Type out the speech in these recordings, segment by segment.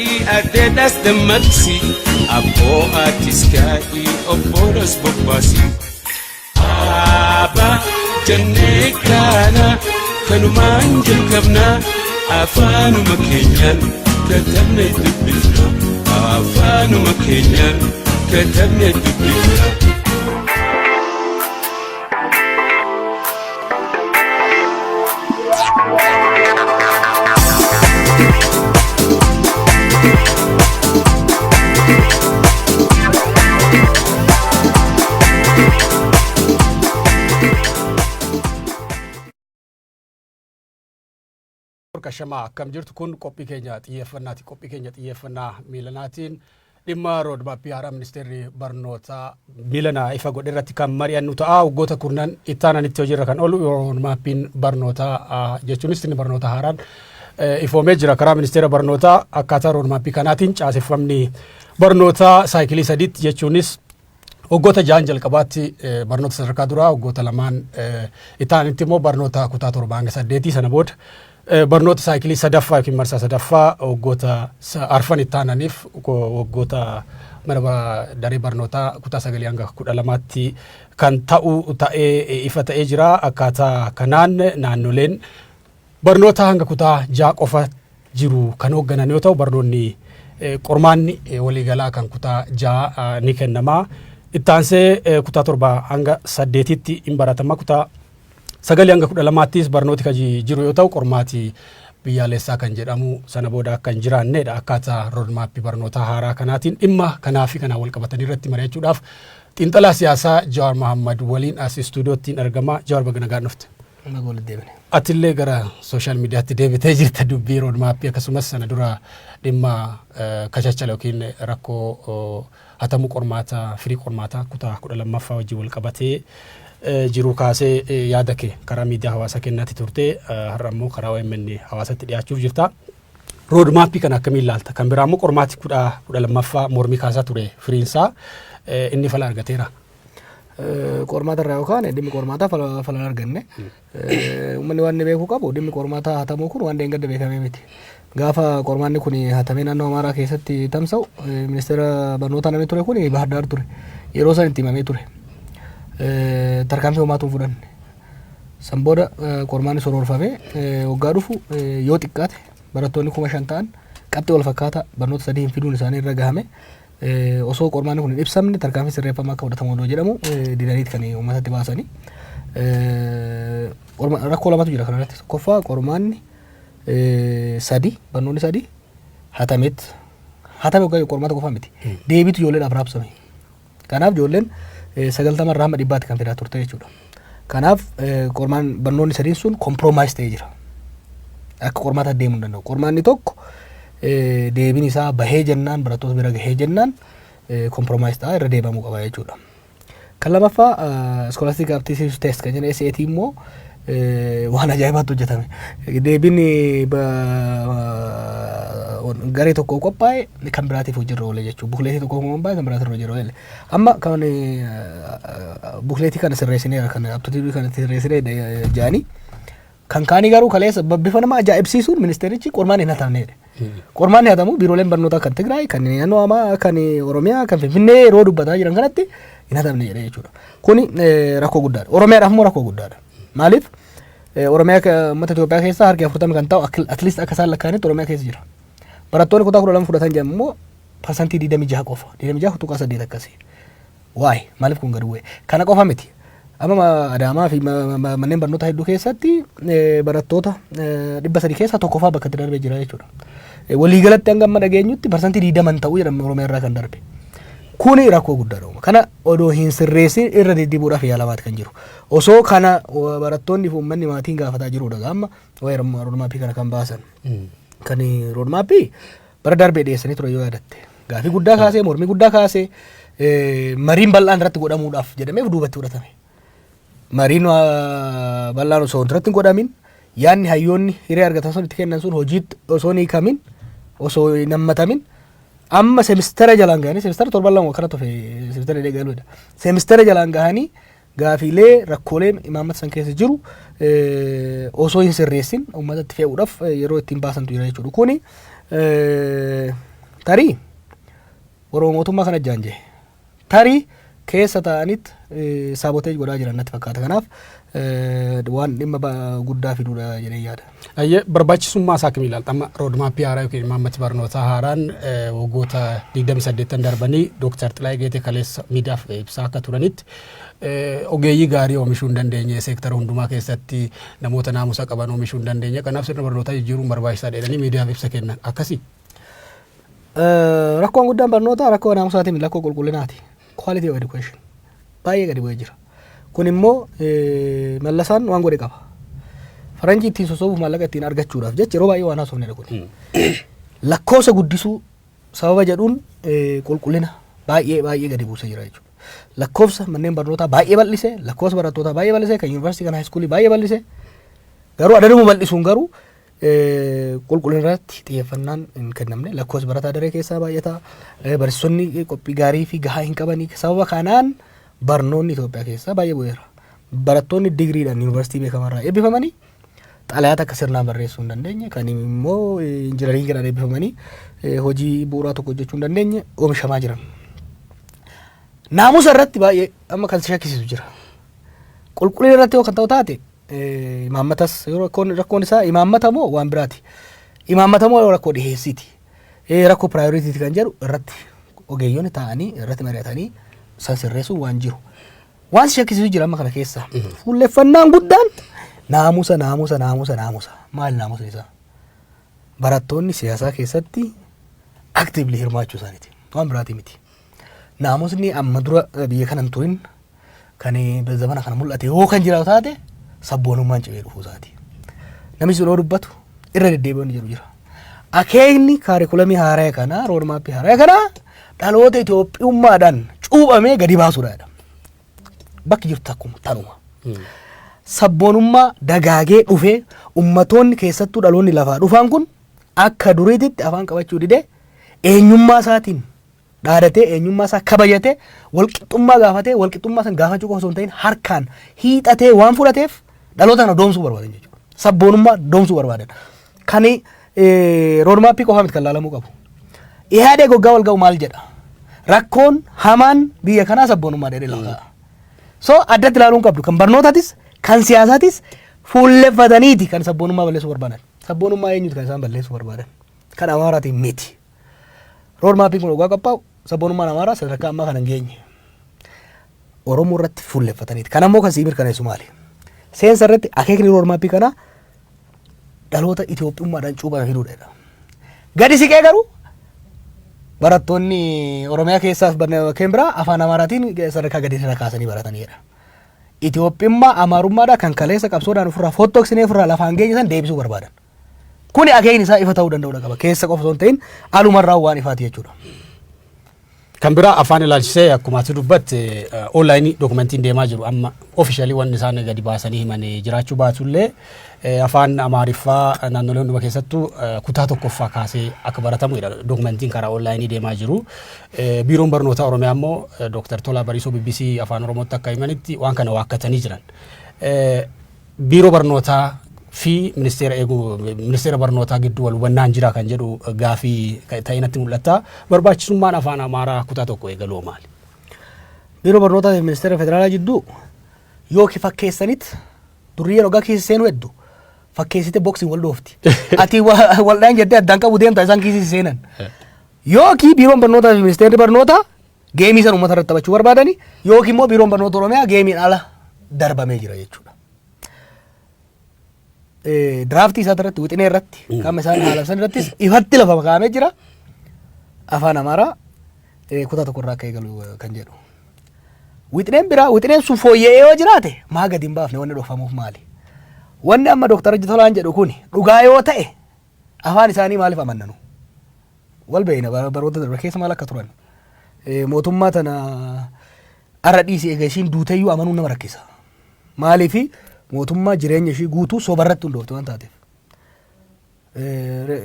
adeedas dammaqsi abboo aatis kaa'ii obbolas bobbaasi Aba jannee kana kanumaan jalqabna afaanuma keenyaan katabnee dubbifna afaanuma keenyaan katabnee dubbifna Kashama akkam jirtu kun qophii keenya xiyyeeffannaati qophii keenya xiyyeeffannaa miilanaatiin dhimma roodmaappii haaraa ministeerri barnootaa miilanaa ifa godhe irratti kan mari'annu ta'a waggoota kurnan ittaananitti hojiirra kan oolu roodmaappiin barnootaa jechuunis inni barnoota haaraan ifoomee jira karaa ministeera barnootaa akkaataa roodmaappii kanaatiin caaseffamni barnootaa saayikilii sadiitti jechuunis waggoota 6 jalqabaatti barnoota sadarkaa duraa waggoota 2 ittaanitti immoo barnoota kutaa 7 hanga 8 sana booda barnoota saayikilii sadaffaa yookiin marsaa sadaffaa waggoota arfan ittaananiif waggoota mana daree barnootaa kutaa 9 hanga 12tti kan ta'ee ifa ta'ee jira akkaataa kanaan naannoleen barnoota hanga kutaa 6 qofa jiru kan hoogganan yoo ta'u barnoonni qormaanni waliigalaa kan kutaa 6 ni kennama ittaansee kutaa 7 hanga 8tti hin baratama kutaa 9 hanga 12ttis barnooti kan jiru yoo ta'u qormaati biyyaalessaa kan jedhamu sana booda akka hin jiraannedha akkaataa roodmaappii barnootaa haaraa kanaatiin dhimma kanaa fi kanaa wal qabatanii irratti mari'achuudhaaf xiinxalaa siyaasaa Jawaar Mohaammad waliin as istuudiyootti argama. Jawaar baga nagaan dhufte. Atillee gara sooshaal miidiyaatti deebitee jirta dubbii roodmaappii akkasumas sana dura dhimma kachachala yookiin rakkoo hatamuu qormaataa firii qormaataa kutaa 12ffaa wajjin wal qabatee jiru kaasee yaada kee karaa miidiyaa hawaasaa kennaatti turte har'a immoo karaa OMN hawaasatti dhiyaachuuf jirta. Roodmaappii kana akkamiin ilaalta? Kan biraa immoo qormaati 12ffaa mormii kaasaa ture firiinsaa inni fala argateera. Qormaata irraa yookaan dhimmi qormaataa fala arganne uummanni waan beekuu qabu dhimmi qormaataa hatamuu kun waan deengadda beekamee miti. Gaafa qormaanni kun hatamee naannoo Amaaraa keessatti tamsa'u ministeera barnootaa namni ture kun Bahar Daar ture. Yeroo san itti himamee ture. Tarkaanfii homaatuun fudhanne san booda qormaanni soroorfamee waggaa dhufu yoo xiqqaate barattoonni 5,000 ta'an qabxii wal fakkaataa barnoota sadii hin fiduun isaanii irra gahame osoo qormaanni kun hin ibsamne tarkaanfii sirreeffamaa akka fudhatamu odoo jedhamu didaniit kan uummatatti baasanii rakkoo lamatu jira kanarratti tokkoffaa qormaanni barnoonni sadii hatame waggaa qormaata qofa miti deebiitu ijoolleedhaaf raabsame kanaaf ijoolleen 90 irraa 100 kan fidaa turte jechuudha. Kanaaf qormaan barnoonni sadiin sun komproomaayis ta'ee jira. Akka qormaata deemuu hin danda'u. Qormaanni tokko deebiin isaa bahee jennaan barattoota bira gahee jennaan komproomaayis ta'a irra deebamuu qaba jechuudha. Kan lamaffaa scholastic aptitude test kan jenna SAT immoo waan ajaa'ibaatti hojjetame. Deebiin garee tokko qophaa'e kan biraatiif hojiirra oole jechuudha. Bukleetii tokko qophaa'e kan biraatiif hojiirra oole. Amma kan bukleetii kana sirreessineera kan aptitude kana sirreessinee jaanii kan kaanii garuu kaleessa bifa nama ajaa'ibsiisuun ministeerichi qormaan hin hatamneedha. Qormaan hin hatamu biirooleen barnootaa kan Tigraay kan naannoo Amaaraa kan Oromiyaa kan Finfinnee yeroo dubbataa jiran kanatti hin hatamne jedha jechuudha. Kuni rakkoo guddaadha. Oromiyaadhaaf immoo rakkoo guddaadha. Maaliif Oromiyaa uummata Itoophiyaa keessaa harki 40 kan ta'u at least akka isaan lakkaa'anitti Oromiyaa keessa jira. Barattoonni kutaa 12 fudhatan jedhamu immoo parsantii 26 qofa 26.8 akkasii. Waay maaliif kun gadi bu'e? Kana qofa miti. Amma Adaamaa fi manneen barnootaa hedduu keessatti barattoota 300 keessaa tokkoffaa bakka itti darbee jira jechuudha. Waliigalatti hanga amma dhageenyutti parsantii 20 ta'uu jedhama Oromiyaa irraa kan darbe. Kuni rakkoo guddaadha. Kana odoo hin sirreessin irra deddeebi'uudhaaf yaalamaa kan jiru. Osoo kana barattoonni fi uummanni maatiin gaafataa jirudha amma waa'ee roodmaappii kana kan baasan. Kan roodmaappii bara darbee dhiyeessanii ture yoo yaadatte. Gaafii guddaa kaasee mormii guddaa kaasee mariin bal'aan irratti godhamuudhaaf jedhameef duubatti fudhatame. Mariin bal'aan osoo irratti hin godhamin yaanni hayyoonni hiree argatan sun itti kennan sun hojiitti osoo hin hiikamin osoo hin hammatamin amma semistera jalaan gahanii semistera 7 lama kana tofe semistera deegaluudha. Semistera jalaan gahanii gaafiilee rakkoolee imaammata san keessa jiru osoo hin sirreessin uummatatti fe'uudhaaf yeroo ittiin baasantu jira jechuudha. Kuni tarii Oromootummaa kana jaanje tarii keessa ta'anit saaboteej godhaa jiran natti fakkaata. Kanaaf waan dhimma guddaa fiduudha jedhee yaada. Ayyee barbaachisummaa isaa akkamiin ilaalta? Amma roodmaappii haaraa yookiin imaammata barnootaa haaraan waggoota 28 darbanii Dooktar Xilaayee Geetee kaleessa miidiyaaf ibsaa akka turanitti ogeeyyii gaarii oomishuu hin dandeenye seektara hundumaa keessatti namoota naamusa qaban oomishuu hin dandeenye. Kanaaf sirna barnootaa jijjiiruun barbaachisaa jedhanii miidiyaaf ibsa kennan akkasii. Rakkoon guddaan barnootaa rakkoo naamusaati miti rakkoo qulqullinaati. Quality of education baay'ee gadi bu'ee jira. Kun immoo mallasaan waan godhe qaba. Faranjii ittiin sosobuuf maallaqa ittiin argachuudhaaf jecha yeroo baay'ee waan haasofnedha kun. Lakkoofsa guddisuu sababa jedhuun qulqullina baay'ee gadi buusee jira jechuudha. Lakkoofsa manneen barnootaa baay'ee bal'ise, lakkoofsa barattootaa baay'ee bal'ise, kan yuunivarsiitii kan haayiskuulii baay'ee bal'ise. Garuu adaduma bal'isuun garuu qulqullina irratti xiyyeeffannaan hin kennamne. Lakkoofsi barataa daree keessaa baay'ata. Barsiisonni qophii gaarii fi gahaa hin qabanii. Sababa kanaan barnoonni Itoophiyaa keessaa baay'ee bu'eera. Barattoonni digriidhaan yuunivarsiitii beekamarraa eebbifamanii xalayaata akka sirnaan barreessuu hin dandeenye, kan immoo injinariingiidhaan eebbifamanii hojii bu'uuraa tokko hojjechuu hin dandeenye oomishamaa jiran. Naamusa irratti baay'ee amma kan shakkisiisu jira. Qulqullina irratti yoo kan ta'u taate imaammatas rakkoon isaa imaammata moo waan biraati? Imaammata moo rakkoo dhiheessiiti? Rakkoo piraayoriitiiti kan jedhu irratti ogeeyyoonni taa'anii irratti mari'atanii san sirreessuun waan jiru. Waan shakkisiisu jira amma kana keessa. Fuulleffannaan guddaan naamusa. Maali naamusa isaa? Barattoonni siyaasaa keessatti aktiivli hirmaachuu isaaniiti. Waan biraati miti. Naamusni amma dura biyya kana hin turin kan zamana kana mul'ate yoo kan jiraatu taate sabboonummaan cimee dhufuu isaati. Namni sun yoo dubbatu irra deddeebi'uun jiru jira. Akeekni kaarikulamii haaraa kanaa roodmaappii haaraa kanaa dhaloota Itoophiummaadhaan cuuphamee gadi baasuudha. Bakki jirtu akkuma tanuma. Sabboonummaa dagaagee dhufee ummatoonni keessattuu dhaloonni lafaa dhufan kun akka duriititti afaan qabachuu didee eenyummaa isaatiin dhaadatee eenyummaa isaa kabajatee walqixxummaa gaafatee walqixxummaa san gaafachuu qofa osoo hin ta'in harkaan hiixatee waan fudhateef dhaloota kana doomsuu barbaadan jechuudha. Sabboonummaa doomsuu barbaadan. Kan roodmaappii qofaa miti kan laalamuu qabu. Ihaadee goggaa wal ga'u maal jedha? Rakkoon hamaan biyya kanaa sabboonummaa dheedhee lafa ka'a. So addatti ilaaluun qabdu kan barnootaatis kan siyaasaatis fuulleffataniiti kan sabboonummaa balleessuu barbaadan. Sabboonummaa eenyuti kan isaan balleessuu barbaadan? Kan Amaaraatiin miti. Roodmaappiin kun dhugaa qophaa'u sabboonummaan Amaaraa sadarkaa ammaa kana hin geenye. Oromoo irratti fuulleffataniiti. Kan ammoo kan sii mirkaneessu maali? Seensa irratti akeekni roodmaappii kanaa dhaloota Itoophiummaadhaan cuuphame fiduudha. Gadi siqee garuu barattoonni Oromiyaa keessaaf kan biraa afaan Amaaraatiin sadarkaa gadi irra kaasanii baratanidha. Itoophiummaa Amaarummaadhaa kan kaleessa qabsoodhaan ofirraa fottoksinee ofirraa lafaan geenye san deebisuu barbaadan. Kuni akeekni isaa ifa ta'uu danda'udha qaba. Keessa qofa osoo hin ta'in alumarraa waan ifaati jechuudha. Kan biraa afaan ilaalchisee akkuma ati dubbatte onlaayinii dokumentiin deemaa jiru amma ofishaalii wanni isaan gadi baasanii himanii jiraachuu baatullee afaan Amaariffaa naannolee hundumaa keessattuu kutaa tokkoffaa kaasee akka baratamudha dokumentiin karaa onlaayinii deemaa jiru. Biiroon barnootaa Oromiyaa immoo Dooktar Tolaa Bariisoo BBC afaan Oromootti akka himanitti waan kana waakkatanii jiran. Biiroo barnootaa fi ministeera barnootaa gidduu wal hubannaan jira kan jedhu gaafii ta'inatti mul'ata. Barbaachisummaan afaan Amaaraa kutaa tokko eegaluu maali? Biiroo barnootaa fi ministeera federaalaa jidduu yookiin fakkeessanitti durriyyeen ogaa keessa seenuu hedduu fakkeessite boksiin wal dhoofti. Ati waldhaan jettee addaan qabu deemta isaan keessa seenan. Yookiin biiroon barnootaa fi ministeerri barnootaa geemii san uummata irratti taphachuu barbaadani yookiin immoo biiroon barnoota Oromiyaa geemiin ala darbamee jira jechuudha. Draaftii isaa irratti wixinee irratti qaama isaan haala san irrattis ifatti lafa kaa'amee jira. Afaan Amaaraa kutaa tokko irraa akka eegalu kan jedhu. Wixineen biraa wixineen sun fooyya'ee yoo jiraate maa gadi hin baafne wanni dhoofamuuf maali? Wanni amma Dooktar Tolaan jedhu kun dhugaa yoo ta'e afaan isaanii maaliif amannanu? Wal beeyna baroota darbe keessa maal akka turan. Mootummaa tana arra dhiisii eega ishiin duuteyyuu amanuun nama rakkisa. Maaliifi mootummaa jireenya ishii guutuu sobarratti hundoofte waan taateef.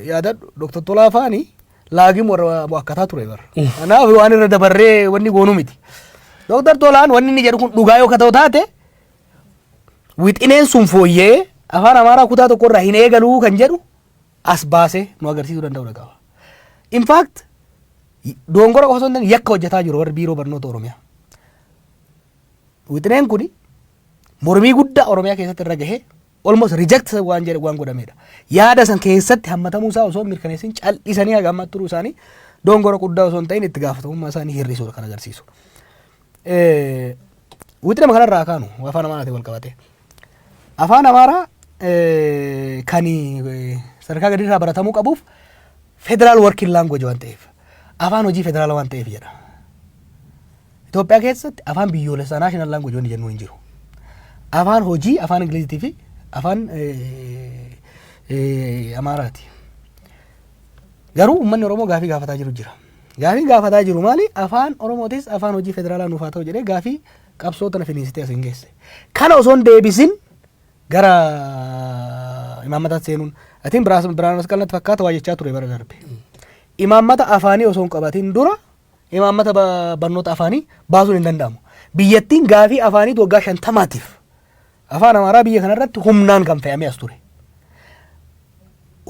Yaadadhu Dooktar Tolaa afaanii laagii warra akkataa ture bara. Kanaaf waan irra dabarree wanni goonuu miti. Dooktar Tolaan wanni inni jedhu kun dhugaa yoo ta'u taate wixineen sun fooyyee afaan Amaaraa kutaa tokko irraa hin eegaluu kan jedhu as baasee nu agarsiisuu danda'u qaba. In fact Dongora qofa osoo hin taane yakka hojjetaa jiru warri biiroo barnoota Oromiyaa. Wixineen kuni mormii guddaa Oromiyaa keessatti irra gahee almost reject waan godhamedha. Yaada san keessatti hammatamuu isaa osoo mirkaneessin cal'isanii haga amma turuu isaanii dongora guddaa osoo hin ta'in itti gaafatamummaa isaanii hir'isuudha kan agarsiisu. Wixinama kanarraa kaanu afaan Amaaraatiin wal qabate. Afaan Amaaraa kan sadarkaa gadiirraa baratamuu qabuuf federaal working language waan ta'eef afaan hojii federaala waan ta'eef jedha. Itoophiyaa keessatti afaan biyyoolessaa national language wanni jennu hin jiru. Afaan hojii afaan Ingiliziitii fi afaan Amaaraati. Garuu uummanni Oromoo gaafii gaafataa jiru jira. Gaafii gaafataa jiru maali? Afaan Oromootis afaan hojii federaalaa nuuf haa ta'u jedhee gaafii qabsoo tana finiinsitee asiin geesse. Kana osoo hin deebisin gara imaammataatti seenuun atiin biraan masqalatti fakkaata waa jechaa ture bara darbe. Imaammata afaanii osoo hin qabatin dura imaammata barnoota afaanii baasuun hin danda'amu. Biyyattiin gaafii afaanii waggaa 50tiif afaan Amaaraa biyya kanarratti humnaan kan fe'amee as ture.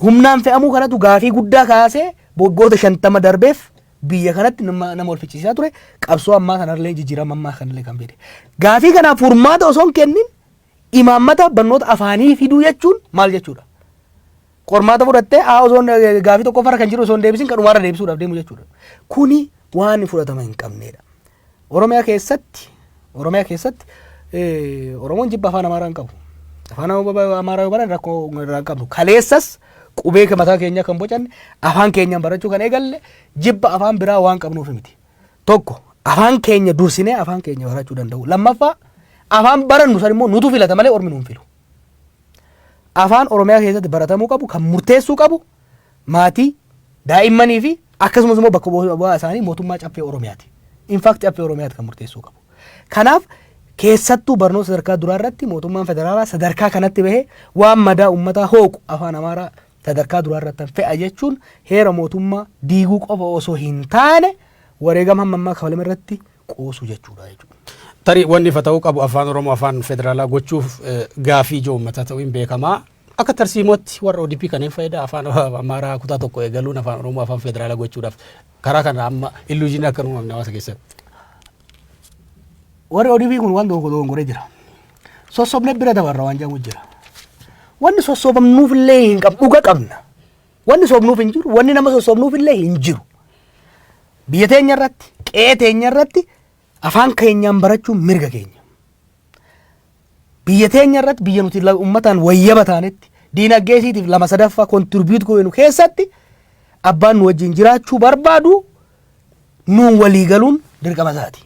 Humnaan fe'amuu kanatu gaafii guddaa kaasee waggoota 50 darbeef biyya kanatti nama wal fichisiisaa ture. Qabsoo ammaa kanarlee jijjiirama ammaa kanallee kan fide. Gaafii kanaaf furmaata osoo hin kennin imaammata barnoota afaanii fiduu jechuun maal jechuudha? Qormaata fudhattee osoo gaafii tokko farra kan jiru osoo hin deebisin kan dhumaarra deebisuudhaaf deemu jechuudha. Kuni waan fudhatama hin qabnedha. Oromiyaa keessatti Oromoon jibba afaan Amaaraa hin qabu. Afaan Amaaraa yoo baran rakkoo irraa hin qabnu. Kaleessas qubee mataa keenya kan bocanne afaan keenyaan barachuu kan eegalle jibba afaan biraa waan qabnuuf miti. Tokko afaan keenya dursinee afaan keenya barachuu danda'u. Lammaffaa afaan barannu san immoo nutu filata malee ormi nuun filu. Afaan Oromiyaa keessatti baratamuu qabu kan murteessuu qabu maatii daa'immanii fi akkasumas immoo bakka bu'aa isaanii mootummaa caffee Oromiyaati. Infaakt caffee Oromiyaati kan murteessuu qabu. Kanaaf keessattuu barnoota sadarkaa duraa irratti mootummaan federaalaa sadarkaa kanatti bahee waan madaa uummataa hooqu afaan Amaaraa sadarkaa duraa irratti fe'a jechuun heera mootummaa diiguu qofa osoo hin taane wareegama hammammaa kafalame irratti qoosu jechuudha. Tarii wanni ifa ta'uu qabu afaan Oromoo afaan federaalaa gochuuf gaafii ijoo uummataa ta'uu hin beekamaa. Akka tarsiimootti warra ODP kanneen fayyada afaan Amaaraa kutaa tokko eegaluun afaan Oromoo afaan federaalaa gochuudhaaf karaa kana amma illuujiin akka uumamne hawaasa keessatti. Warri ODP kun waan dogongoree jira. Sossobne bira dabarra waan jedhamu jira. Wanni sossobamnuuf illee hin qabu dhuga qabna. Wanni sobnuuf hin jiru, wanni nama sossobnuuf illee hin jiru. Biyya teenya irratti, qe'ee teenya irratti afaan keenyaan barachuun mirga keenya. Biyya teenya irratti biyya nuti uummataan wayyaba taanetti diinagdeesiitiif 2/3 kontribuut goonu keessatti abbaan nu wajjin jiraachuu barbaadu nuun walii galuun dirqama isaati.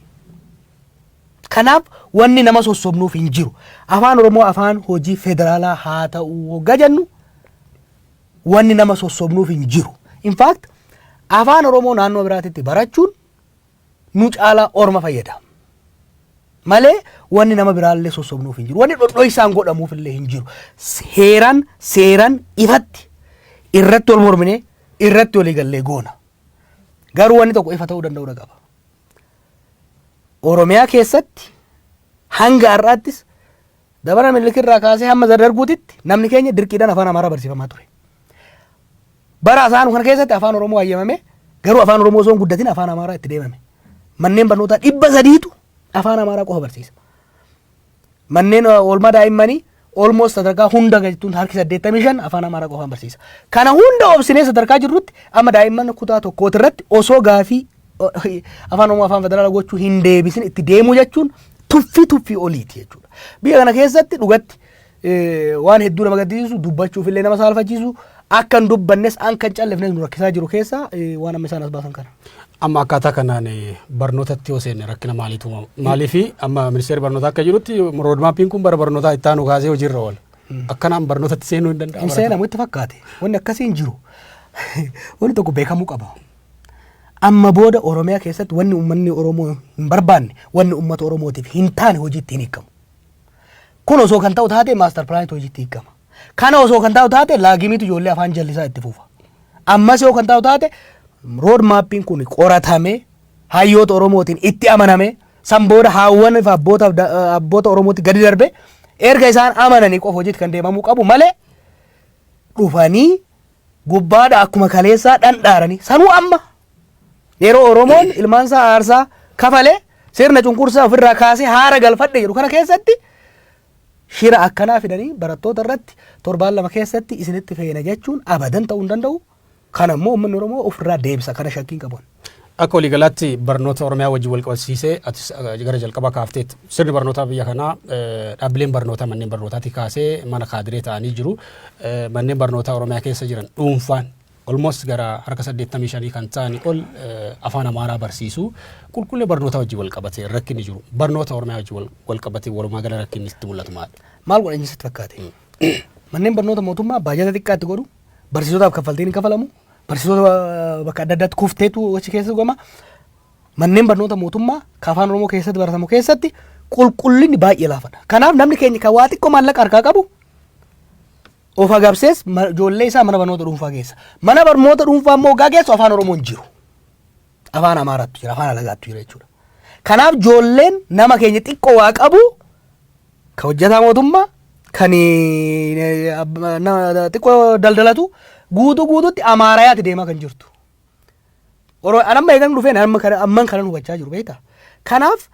Kanaaf wanni nama sossobnuuf hin jiru. Afaan Oromoo afaan hojii federaalaa haa ta'u hoggaa jennu wanni nama sossobnuuf hin jiru. In fact afaan Oromoo naannoo biraatitti barachuun nu caalaa orma fayyada. Malee wanni nama biraallee sossobnuuf hin jiru. Wanni dhodhoisaan godhamuuf illee hin jiru. Seeran ifatti irratti wal mormine irratti walii gallee goona. Garuu wanni tokko ifa ta'uu danda'u qaba. Oromiyaa keessatti hanga har'aattis dabara millikirraa kaasee hamma darguutitti namni keenya dirqiidhaan afaan Amaaraa barsiifamaa ture. Bara isaan kana keessatti afaan Oromoo hayyamame garuu afaan Oromoo osoo hin guddatin afaan Amaaraa itti deemame. Manneen barnootaa 300tu afaan Amaaraa qofa barsiisa. Manneen oolmaa daa'immanii almost sadarkaa hunda jechuun harki 85 afaan Amaaraa qofaan barsiisa. Kana hunda obsinee sadarkaa jirrutti amma daa'imman kutaa tokkooti irratti osoo gaafii afaan Oromoo afaan federaalaa gochuu hin deebisin itti deemuu jechuun tuffii oliiti jechuudha. Biyya kana keessatti dhugatti waan hedduu nama gaddisiisu dubbachuuf illee nama saalfachiisu akka hin dubbannes akka hin callifnes nu rakkisaa jiru keessa waan amma isaan as baasan kana. Amma akkaataa kanaan barnootatti yoo seenne rakkina maaliitu uumamu? Maaliifi amma ministeerri barnootaa akka jirutti roodmaappiin kun bara barnootaa itti aanu kaasee hojiirra oola. Akkanaan barnootatti seenuu hin danda'amu. Hin seenamu itti fakkaate. Wanni akkasii hin jiru. Wanni tokko beekamuu qaba. Amma booda Oromiyaa keessatti wanni uummanni Oromoo hin barbaanne wanni uummata Oromootiif hin taane hojiitti hin hiikamu. Kun osoo kan ta'u taate maaster pilaaniitu hojiitti hiikama. Kana osoo kan ta'u taate laagimiitu ijoollee afaan jallisaa itti fufa. Ammas yoo kan ta'u taate rood maappiin kun qoratamee hayyoota Oromootiin itti amanamee san booda haawwan fi abboota Oromootti gadi darbe erga isaan amananii qofa hojiitti kan deemamuu qabu malee dhufanii gubbaadha akkuma kaleessaa dhandhaaranii sanuu amma yeroo Oromoon ilmaan isaa aarsaa kafalee sirna cunqursaa ofirraa kaasee haara galfadhe jedhu kana keessatti shira akkanaa fidanii barattoota irratti torbaan lama keessatti isinitti feena jechuun abadan ta'uu hin danda'u. Kana immoo uummanni Oromoo ofirraa deebisa kana shakkiin qaban. Akka waliigalaatti barnoota Oromiyaa wajjin wal qabsiisee gara jalqaba kaafteetti sirni barnootaa biyya kanaa dhaabbileen barnootaa manneen barnootaatti kaasee mana kaadiree ta'anii jiru. Manneen barnootaa Oromiyaa keessa jiran dhuunfaan almost gara harka 85 kan ta'anii ol afaan Amaaraa barsiisu qulqullina barnootaa wajjin wal qabatee rakkinni jiru. Barnoota Oromiyaa wajjin wal qabatee walumaa gala rakkinni itti mul'atu maali? Maal godhan sitti fakkaate? Manneen barnoota mootummaa baajata xiqqaatti godhu barsiisotaaf kaffaltiin kafalamu. Barsiisota bakka adda addaatti kufteetu achi keessa gama. Manneen barnoota mootummaa afaan Oromoo keessatti baratamu keessatti qulqullinni baay'ee laafadha. Kanaaf namni keenya kan waa xiqqoo maallaqa harkaa qabu of agabsees ijoollee isaa mana barnoota dhuunfaa keessa. Mana barnoota dhuunfaa immoo hoggaa keessu afaan Oromoon jiru. Afaan Amaaraattu jira, afaan Alagaattu jira jechuudha. Kanaaf ijoolleen nama keenya xiqqoo waa qabu kan hojjetaa mootummaa kan xiqqoo daldalatu guutuutti Amaarayaatti deemaa kan jirtu. Anamma eegan dhufeen amman kana hubachaa jiru beektaa. Kanaaf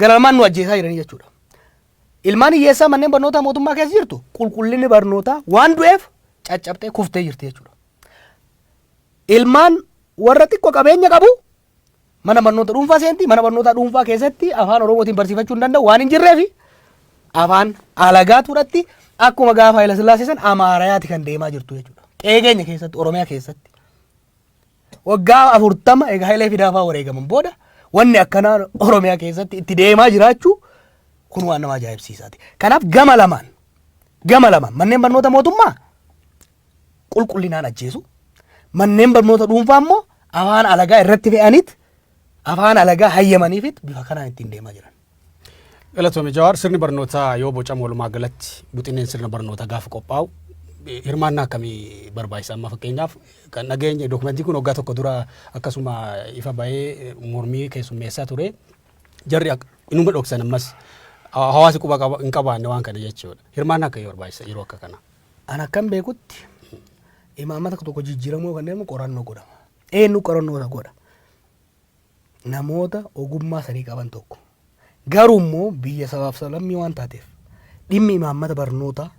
galalmaan nu ajjeesaa jiranii jechuudha. Ilmaan hiyyeessaa manneen barnootaa mootummaa keessa jirtu qulqullinni barnootaa waan du'eef caccabtee kuftee jirti jechuudha. Ilmaan warra xiqqoo qabeenya qabu mana barnoota dhuunfaa seenti mana barnootaa dhuunfaa keessatti afaan Oromootiin barsiifachuu hin danda'u waan hin jirreefi afaan alagaatu fudhatti akkuma gaafa Haayila Sillaasee san Amaarayaatti kan deemaa jirtu jechuudha. Qeegeenya keessatti Oromiyaa keessatti waggaa 40 egaa Haayilee Fidaafaa wareegaman booda wanni akkanaa Oromiyaa keessatti itti deemaa jiraachuu kun waan nama ajaa'ibsiisaati. Kanaaf gama lamaan manneen barnoota mootummaa qulqullinaan ajjeesu manneen barnoota dhuunfaa immoo afaan alagaa irratti fe'aniit afaan alagaa hayyamaniifit bifa kanaan ittiin deemaa jiran. Galatoomii Jawaar sirni barnootaa yoo bocamu walumaa galatti buxineen sirna barnootaa gaafa qophaa'u hirmaannaa akkamii barbaachisa amma fakkeenyaaf kan dhageenya dookumentii kun waggaa tokko dura akkasuma ifa bahee mormii keessummeessaa ture jarri inuma dhoksan ammas hawaasi quba hin qabaanne waan kana jechuudha. Hirmaannaa akkamii barbaachisa yeroo akka kana? An akkan beekutti imaammata tokko jijjiiramuu kan deemu qorannoo godhama. Eenyu qorannoo godha? Namoota ogummaa sanii qaban tokko. Garuu immoo biyya sabaaf sablammii waan taateef dhimmi imaammata barnootaa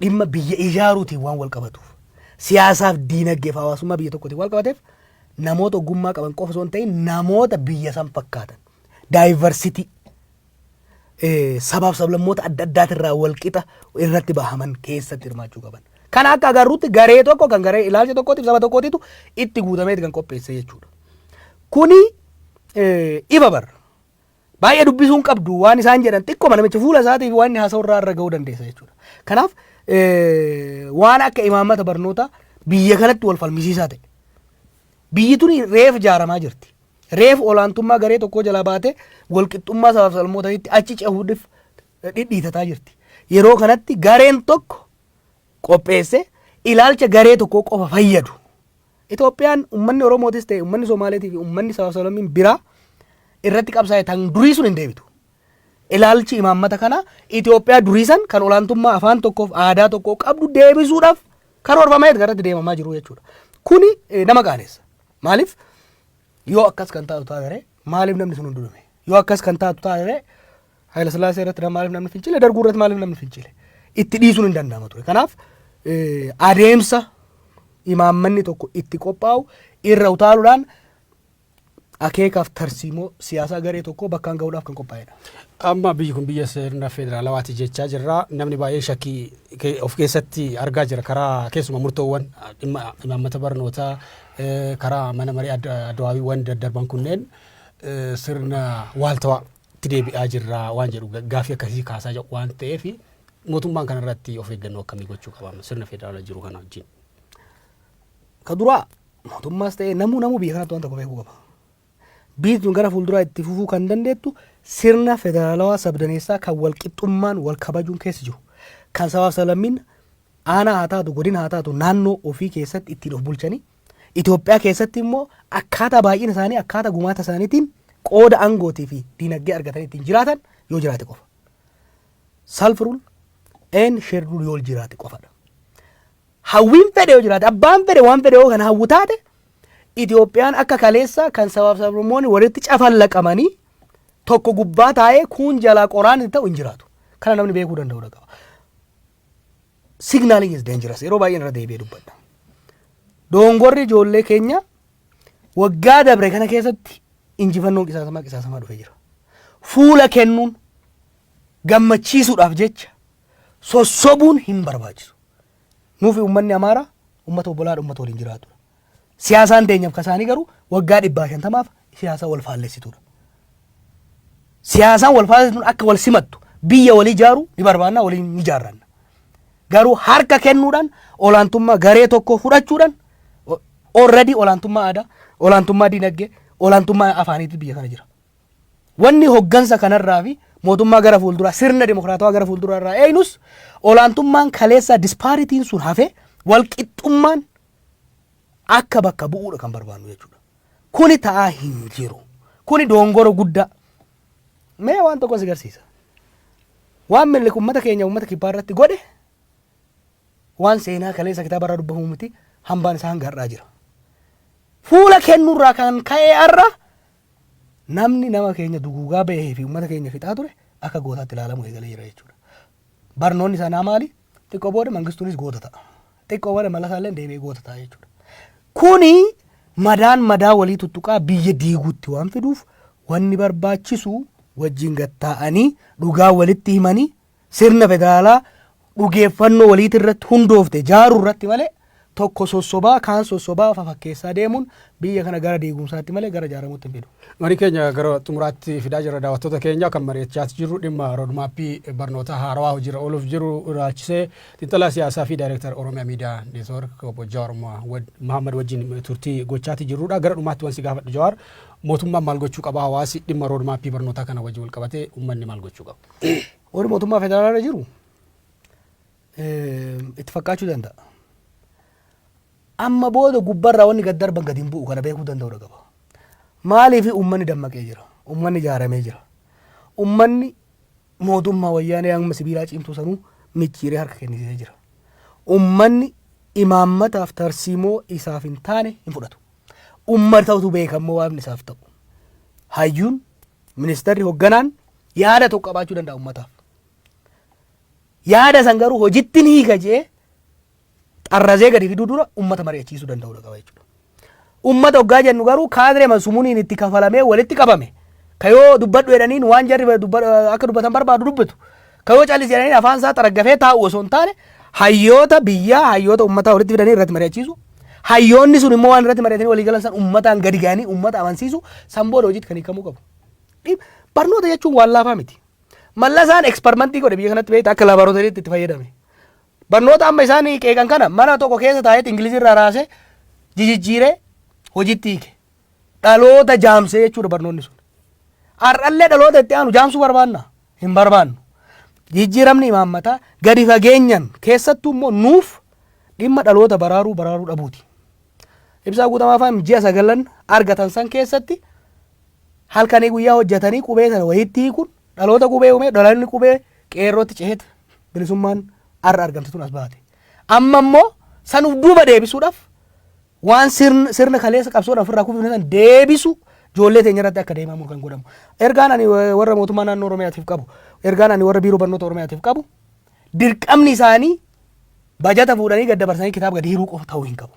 dhimma biyya ijaaruutiin waan wal qabatuuf siyaasaaf diinagdeef hawaasummaa biyya tokkootiin wal qabateef namoota ogummaa qaban qofa osoo hin ta'in namoota biyya san fakkaatan daayivarsitii sabaaf sablammoota adda addaatirraa wal qixa irratti bahaman keessatti hirmaachuu qaban. Kan akka agarruutti garee tokko kan garee ilaalcha tokkootiif saba tokkootitu itti guutameeti kan qopheesse jechuudha. Kuni ifa barra. Baay'ee dubbisuun qabdu waan isaan jedhan xiqqoo namicha fuula isaatiif waan haasa'u irra ga'uu dandeessa jechuudha. Kanaaf waan akka imaammata barnoota biyya kanatti wal falmisiisaa ta'e. Biyyi tuni reef ijaaramaa jirti. Reef olaantummaa garee tokkoo jala baatee wal qixxummaa sabaaf sablammootaatti achi cehuudhaaf dhidhiitataa jirti. Yeroo kanatti gareen tokko qopheesse ilaalcha garee tokkoo qofa fayyadu. Itoophiyaan uummanni Oromootis ta'e uummanni Somaaleetii fi uummanni sabaaf sablammiin biraa irratti qabsaa'e tan durii sun hin deebitu. Ilaalchi imaammata kana Itoophiyaa durii san kan olaantummaa afaan tokkoof aadaa tokkoo qabdu deebisuudhaaf karoorfamee irratti deemamaa jiru jechuudha. Kuni nama qaaneessa. Maaliif yoo akkas kan taatu taatee maaliif namni sun hundume? Yoo akkas kan taatu taatee Haayila Sillaasee irratti maaliif namni fincile? Darguu irratti maaliif namni fincile? Itti dhiisuun hin danda'ama ture. Kanaaf adeemsa imaammanni tokko itti qophaa'u irra utaaluudhaan akeekaaf tarsiimoo siyaasaa garee tokko bakkaan ga'uudhaaf kan qophaa'edha. Amma biyyi kun biyya sirna federaalawaati jechaa jirra. Namni baay'ee shakkii of keessatti argaa jira karaa keessuma murtoowwan dhimma imaammata barnootaa karaa mana marii adawaawiiwwan daddarban kunneen sirna waaltawaa itti deebi'aa jirra waan jedhu gaaffii akkasii kaasaa jiru waan ta'eef mootummaan kanarratti of eeggannoo akkamii gochuu qaba sirna federaalaa jiru kana wajjin? Ka duraa mootummaas ta'ee namuu biyya kanatti waan tokko beekuu qaba. Biyyi sun gara fuulduraa itti fufuu kan dandeettu sirna federaalawaa sabdaneessaa kan wal qixxummaan wal kabajuun keessa jiru. Kan sabaaf sablammiin aanaa haa taatu godina haa taatu naannoo ofii keessatti ittiin of bulchanii Itoophiyaa keessatti immoo akkaataa baay'ina isaanii akkaataa gumaata isaaniitiin qooda aangootii fi diinagdee argatanii ittiin jiraatan yoo jiraate qofa. Salfirul een sheerdul yoo jiraate qofadha. Hawwiin fedhe yoo jiraate abbaan fedhe waan fedhe yoo kan hawwu taate Itoophiyaan akka kaleessa kan sabaaf sablammoonni walitti cafallaqamanii tokko gubbaa taa'ee kun jalaa qoraan ta'u hin jiraatu. Kana namni beekuu danda'u qaba. Signaling is dangerous. Yeroo baay'ee irra deebi'ee dubbadha. Dongorri ijoollee keenya waggaa dabre kana keessatti injifannoon qisaasamaa dhufee jira. Fuula kennuun gammachiisuudhaaf jecha sossobuun hin barbaachisu. Nuufi uummanni Amaaraa uummata obbolaadha, uummata waliin jiraatudha. Siyaasaan teenyaaf kasaanii garuu waggaa 150 siyaasa wal faallessituudha. Siyaasaan wal faallessituun akka wal simattu biyya walii ijaaru ni barbaanna, waliin ni ijaarranna. Garuu harka kennuudhaan olaantummaa garee tokko fudhachuudhaan already olaantummaa aadaa, olaantummaa dinagdee, olaantummaa afaaniitti biyya kana jira. Wanni hoggansa kanarraa fi mootummaa gara fuulduraa sirna dimokiraatawaa gara fuulduraa irraa eenyus olaantummaan kaleessa disparitiin sun hafe wal qixxummaan akka bakka bu'uudha kan barbaannu jechuudha. Kuni ta'aa hin jiru. Kuni dongora guddaa. Mee waan tokko si agarsiisa. Waan milli uummata keenya uummata kibbaa irratti godhe waan seenaa kaleessa kitaaba irraa dubbamu miti, hambaan isaa hanga har'aa jira. Fuula kennuurraa kan ka'ee har'a namni nama keenya duguugaa bahee fi uummata keenya fixaa ture akka gootaatti ilaalamu eegalee jira jechuudha. Barnoonni sanaa maali? Xiqqoo booda mangistuunis goota ta'a. Xiqqoo booda malasaallee deebi'ee goota ta'a jechuudha. Kuni madaa walii tuttuqaa biyya diiguutti waan fiduuf wanni barbaachisu wajjin gatta'anii dhugaa walitti himanii sirna federaalaa dhugeeffannoo waliit irratti hundoofte jaaruu irratti malee tokko sossobaa kaan sossobaa fakkeessaa deemuun biyya kana gara diigumsaatti malee gara jaaramuutti hin fidu. Marii keenya gara xumuraatti fidaa jira daawwattoota keenya kan mari'achaa jirru dhimma roodmaappii barnoota haarawaa hojiirra ooluuf jiru ilaalchisee xiinxalaa siyaasaa fi daayireektar Oromiyaa Miidiyaa Neetwoork obbo Jawaar Mohaammad wajjin turtii gochaati jirrudha. Gara dhumaatti wansi gaafadhu Jawaar, mootummaan maal gochuu qaba? Hawaasi dhimma roodmaappii barnootaa kana wajjin wal qabatee uummanni maal gochuu qaba? Warri mootummaa federaalaa jiru itti fakkaachuu danda'a. Amma booda gubbarraa wanni gad darban gadi hin bu'u kana beekuu danda'u qaba. Maaliif uummanni dammaqee jira? Uummanni ijaaramee jira. Uummanni mootummaa wayyaanee amma sibiilaa cimtuu sanuu micciiree harka kennisiisee jira. Uummanni imaammataaf tarsiimoo isaaf hin taane hin fudhatu. Uummata ta'utu beekammoo waan isaaf ta'u. Hayyuun ministeerri hoogganaan yaada tokko qabaachuu danda'a uummataaf. Yaada san garuu hojiitti ni hiika jee xarrazee gadi fiduu dura uummata mari'achiisuu danda'udha qaba jechuudha. Uummata hoggaa jennu garuu kaadiree sumuuniin itti kafalamee walitti qabame. Kayoo dubbadhu jedhaniin waan jarri akka dubbatan barbaadu dubbatu. Kayoo callis jedhaniin afaan isaa xaraggafee taa'u osoo hin taane hayyoota biyyaa hayyoota uummataa walitti fidanii irratti mari'achiisu. Hayyoonni sun immoo waan irratti mari'atanii walii galan san uummataan gadi ga'anii uummata amansiisu san booda hojiitti kan hiikamuu qabu. Barnoota jechuun waan laafaa miti. Mallasaan ekspermentii godhe biyya kanatti beekta akka laaboraatooриitti itti fayyadame. Barnoota amma isaanii qeeqan kana mana tokko keessa taa'etti Ingilizii irraa raasee jijjiiree hojiitti hiike. Dhaloota jaamsee jechuudha barnoonni sun. Har'allee dhaloota itti aanu jaamsuu barbaanna? Hin barbaannu. Jijjiiramni imaammataa gadi fageenyaan keessattuu immoo nuuf dhimma dhaloota baraaruu dhabuuti. Ibsaa guutamaa fa'aa ji'a 9 argatan san keessatti halkanii guyyaa hojjetanii qubee sana wayiitti hiikuun dhaloota qubee uume dhaloonni qubee qeerrootti ceheet bilisummaan har'a argamtituun as baate. Amma immoo sanuuf duuba deebisuudhaaf waan sirna kaleessa qabsoodhaan ofirraa kuufne san deebisu ijoollee teenya irratti akka deemamu kan godhamu. Ergaan ani warra mootummaa naannoo Oromiyaatiif qabu, ergaan ani warra biiroo barnoota Oromiyaatiif qabu, dirqamni isaanii bajata fuudhanii gad dabarsanii kitaaba gadi hiruu qofa ta'uu hin qabu.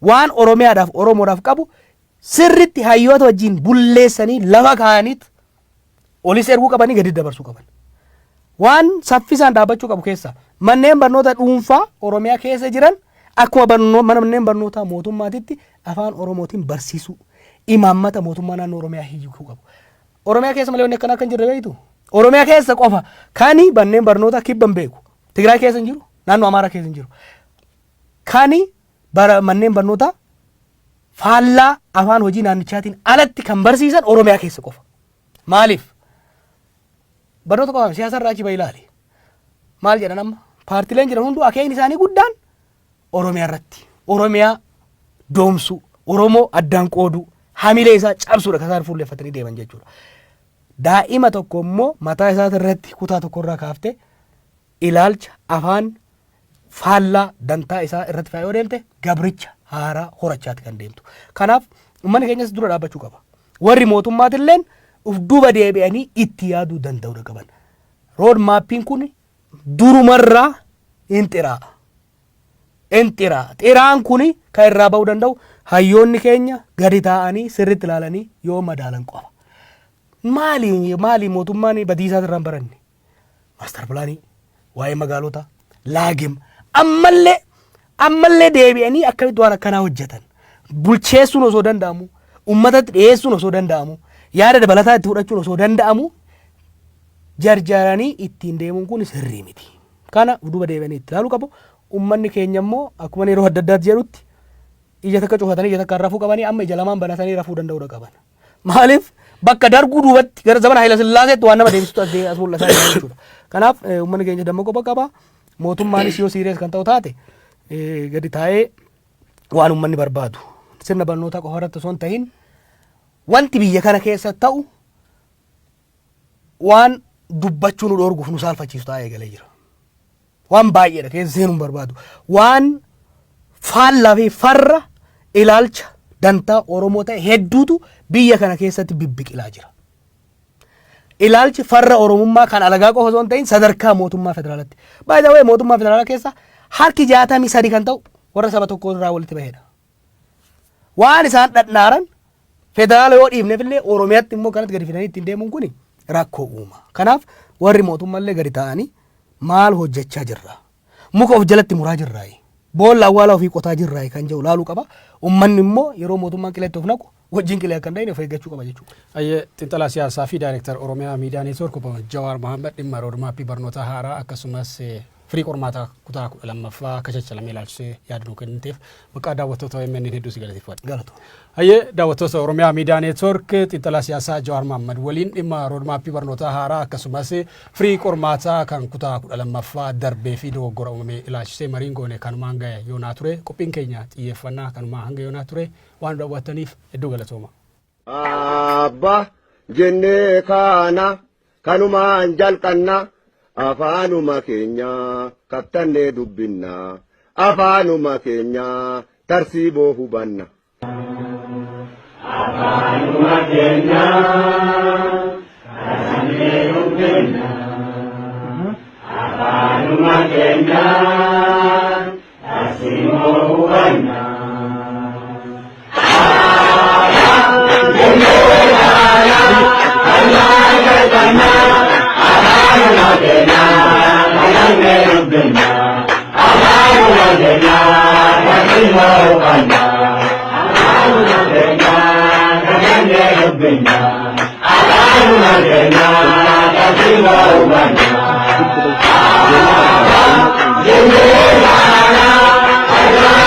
Waan Oromiyaadhaaf Oromoodhaaf qabu sirritti hayyoota wajjin bulleessanii lafa kaa'aniit olis erguu qabanii gadi dabarsuu qaban. Waan saffisaan dhaabbachuu qabu keessa manneen barnoota dhuunfaa Oromiyaa keessa jiran akkuma manneen barnoota mootummaatitti afaan Oromootiin barsiisuu imaammata mootummaa naannoo Oromiyaa hiikuu qabu. Oromiyaa keessa malee wanni akkanaa kan jirre beektu. Oromiyaa keessa qofa kani manneen barnoota kibban beeku. Tigraay keessa hin jiru, naannoo Amaaraa keessa hin jiru. Kani manneen barnoota faallaa afaan hojii naannichaatiin alatti kan barsiisan Oromiyaa keessa qofa. Maaliif? Barnoota qofaaf siyaasa irraa achi bahi ilaali. Maal jedhan amma? Paartileen jiran hunduu akeekni isaanii guddaan Oromiyaa irratti. Oromiyaa doomsuu, Oromoo addaan qooduu, hamilee isaa cabsuudha kan isaan fuulleeffatanii deeman jechuudha. Daa'ima tokko immoo mataa isaa irratti kutaa tokko irraa kaaftee ilaalcha afaan faallaa dantaa isaa irratti fa'aa yoo deemte gabricha haaraa horachaati kan deemtu. Kanaaf uummanni keenyas dura dhaabbachuu qaba. Warri mootummaatilleen uf duuba deebi'anii itti yaaduu danda'uu qaban. Rood maappiin kun durumarraa hin xiraa'a. Xiraan kun kan irraa ba'uu danda'u hayyoonni keenya gadi taa'anii sirriitti ilaalanii yoo madaalan qofa. Maali mootummaan badiisaa irraan baranne? Maastar pilaanii, waa'ee magaalota, laagim, ammallee deebi'anii akkamitti waan akkanaa hojjetan. Bulcheessuun osoo danda'amu, uummatatti dhiyeessuun osoo danda'amu, yaada dabalataa itti fudhachuun osoo danda'amu, jarjaranii ittiin deemuun kun sirrii miti. Kana duuba deebi'anii itti ilaaluu qabu. Uummanni keenya immoo akkuma yeroo adda addaatti jedhutti ija takka cufatanii ija takka rafuu qabanii amma ija lamaan banatanii rafuu danda'uu qaban. Maaliif bakka darguu duubatti gara zamana Haayila Sillaaseetti waan nama deemsistu as mul'ataa jechuudha. Kanaaf uummanni keenya damma qofa qaba. Mootummaanis yoo siiriyees kan ta'u taate gadi taa'ee waan uummanni barbaadu sirna barnootaa qofa irratti osoo hin ta'in wanti biyya kana keessa ta'u waan dubbachuu nu dhoorguuf nu saalfachiisu taa'ee galee jira. Waan baay'eedha keessa seenuun barbaadu. Waan faallaa fi farra ilaalcha dantaa Oromoo ta'e hedduutu biyya kana keessatti bibbiqilaa jira. Ilaalchi farra Oromummaa kan alagaa qofa osoo hin ta'in sadarkaa mootummaa federaalaatti. Baay'ee mootummaa federaalaa keessa harki 63 kan ta'u warra saba tokko irraa walitti bahedha. Waan isaan dhadhaaran federaala yoo dhiibneefillee Oromiyaatti immoo kanatti gadi fidanii ittiin deemuun kun rakkoo uuma. Kanaaf warri mootummaallee gadi ta'anii maal hojjechaa jirra? Muka of jalatti muraa jirraa? Boolla awwaalaa ofii qotaa jirraa kan jedhu laaluu qaba. Uummanni immoo yeroo mootummaan qileetti of naqu wajjin qilee akka hin dhayine of eeggachuu qaba jechuudha. Xiinxalaa siyaasaa fi daayireektar Oromiyaa Miidiyaa Neetwoork Jawaar Mohaammad dhimma roodmaappii barnoota haaraa akkasumas firii qormaataa kutaa 12ffaa kachachalamee ilaalchisee yaada nuu kenniteef maqaa daawwattoota OMN hedduu si galateeffadha. Galatu. Daawwattoota Oromiyaa Miidiyaa Neetwoork xiinxalaa siyaasaa Jawaar Mohaammad waliin dhimma roodmaappii barnoota haaraa akkasumas firii qormaataa kan kutaa 12ffaa darbee fi dogoggora uumame ilaalchisee mariin goone kanumaan ga'e yoonaa ture. Qophiin keenya xiyyeeffannaa kanumaa hanga yoonaa ture waan daawwattaniif hedduu galatooma. Abba jennee kana kanumaan jalqanna. Afaanuma keenya kattannee dubbinna afaanuma keenya tarsiiboo hubanna. Afaanuma keenya kattannee dubbinna afaanuma keenya tarsiiboo hubanna.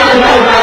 Yeroo